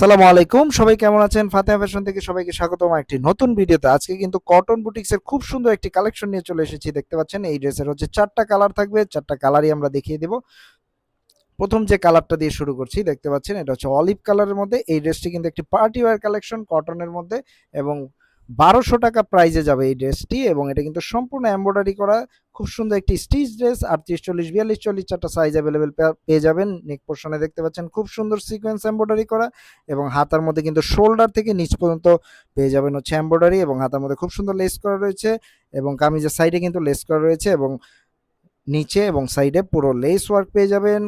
সালামু আলাইকুম, সবাই কেমন আছেন? ফাতেহা ফ্যাশন থেকে সবাইকে স্বাগতম একটি নতুন ভিডিওতে। আজকে কিন্তু কটন বুটিক্সের খুব সুন্দর একটি কালেকশন নিয়ে চলে এসেছি। দেখতে পাচ্ছেন এই ড্রেসের হচ্ছে 4টা কালার থাকবে, 4টা কালারই আমরা দেখিয়ে দেব। প্রথম যে কালারটা দিয়ে শুরু করছি, দেখতে পাচ্ছেন এটা হচ্ছে অলিভ কালারের মধ্যে। এই ড্রেসটি কিন্তু একটি পার্টি ওয়্যার কালেকশন কটনের মধ্যে এবং 1200 টাকা প্রাইজে যাবে এই ড্রেসটি, এবং এটা কিন্তু সম্পূর্ণ এমব্রয়ডারি করা খুব সুন্দর একটি স্টিচ ড্রেস। 38, 40, 42, 40 4টা সাইজ অ্যাভেলেবেল পেয়ে যাবেন। নেক পোর্শনে দেখতে পাচ্ছেন খুব সুন্দর সিকোয়েন্স এমব্রয়ডারি করা, এবং হাতার মধ্যে কিন্তু শোল্ডার থেকে নিচ পর্যন্ত পেয়ে যাবেন হচ্ছে এমব্রয়ডারি, এবং হাতার মধ্যে খুব সুন্দর লেস করা রয়েছে, এবং কামিজের সাইডে কিন্তু লেস করা রয়েছে, এবং নিচে এবং সাইডে পুরো লেস ওয়ার্ক পেয়ে যাবেন।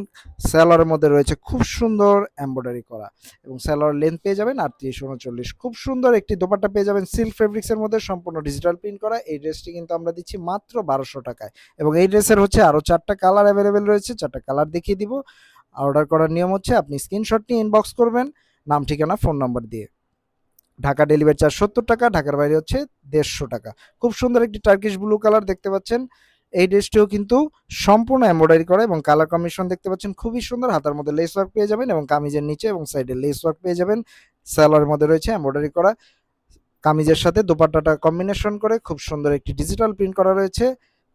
স্যালোয়ারের মধ্যে রয়েছে খুব সুন্দর এমব্রয়ডারি করা, এবং স্যালোয়ার লেন্থ পেয়ে যাবেন 38, 39। খুব সুন্দর একটি দোপাট্টা পেয়ে যাবেন সিল্ক ফেব্রিক্সের মধ্যে, সম্পূর্ণ ডিজিটাল প্রিন্ট করা। এই ড্রেসটি কিন্তু আমরা দিচ্ছি মাত্র 1200 টাকায়, এবং এই ড্রেসের হচ্ছে আরও 4টা কালার অ্যাভেলেবেল রয়েছে। 4টা কালার দেখিয়ে দিব। অর্ডার করার নিয়ম হচ্ছে আপনি স্ক্রিনশট নিয়ে ইনবক্স করবেন নাম, ঠিকানা, ফোন নাম্বার দিয়ে। ঢাকা ডেলিভারি চার্জ 70 টাকা, ঢাকার বাইরে হচ্ছে 150 টাকা। খুব সুন্দর একটি টার্কিশ ব্লু কালার দেখতে পাচ্ছেন। এই ড্রেসটিও কিন্তু সম্পূর্ণ এমব্রয়ডারি করা, এবং কালার কম্বিনেশন দেখতে পাচ্ছেন খুবই সুন্দর। হাতার মধ্যে লেস ওয়ার্ক পেয়ে যাবেন, এবং কামিজের নিচে এবং সাইডে লেস ওয়ার্ক পেয়ে যাবেন। সালোয়ারের মধ্যে রয়েছে এমব্রয়ডারি করা। কামিজের সাথে দোপাট্টাটা কম্বিনেশন করে খুব সুন্দর একটি ডিজিটাল প্রিন্ট করা রয়েছে।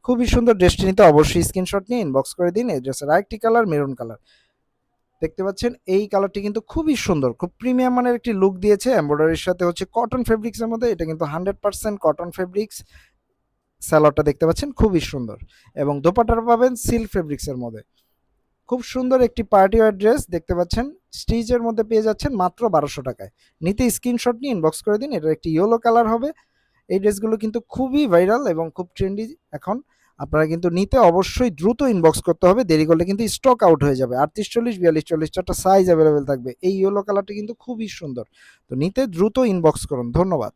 খুবই সুন্দর। ড্রেসটি নিতে অবশ্যই স্ক্রিনশট নিয়ে ইনবক্স করে দিন। এই ড্রেসের আরেকটি কালার মেরুন কালার দেখতে পাচ্ছেন। এই কালারটি কিন্তু খুবই সুন্দর, খুব প্রিমিয়াম মানের একটি লুক দিয়েছে। এমব্রয়ডারির সাথে হচ্ছে কটন ফেব্রিক্সের মধ্যে, এটা কিন্তু 100% কটন ফেব্রিক্স। স্যালোয়ারটা দেখতে পাচ্ছেন খুবই সুন্দর, এবং দোপাট্টাটা পাবেন সিল্ক ফেব্রিক্সের মধ্যে। খুব সুন্দর একটি পার্টি ওয়্যার ড্রেস দেখতে পাচ্ছেন। স্টিচের মধ্যে পেয়ে যাচ্ছেন মাত্র 1200 টাকায়। নিতে স্ক্রিনশট নিয়ে ইনবক্স করে দিন। এটা একটি ইয়েলো কালার হবে। এই ড্রেসগুলো কিন্তু খুবই ভাইরাল এবং খুব ট্রেন্ডি এখন। আপনারা কিন্তু নিতে অবশ্যই দ্রুত ইনবক্স করতে হবে, দেরি করলে কিন্তু স্টক আউট হয়ে যাবে। 38, 40, 42, 40 4টা সাইজ অ্যাভেলেবেল থাকবে। এই ইয়েলো কালারটি কিন্তু খুবই সুন্দর, তো নিতে দ্রুত ইনবক্স করুন। ধন্যবাদ।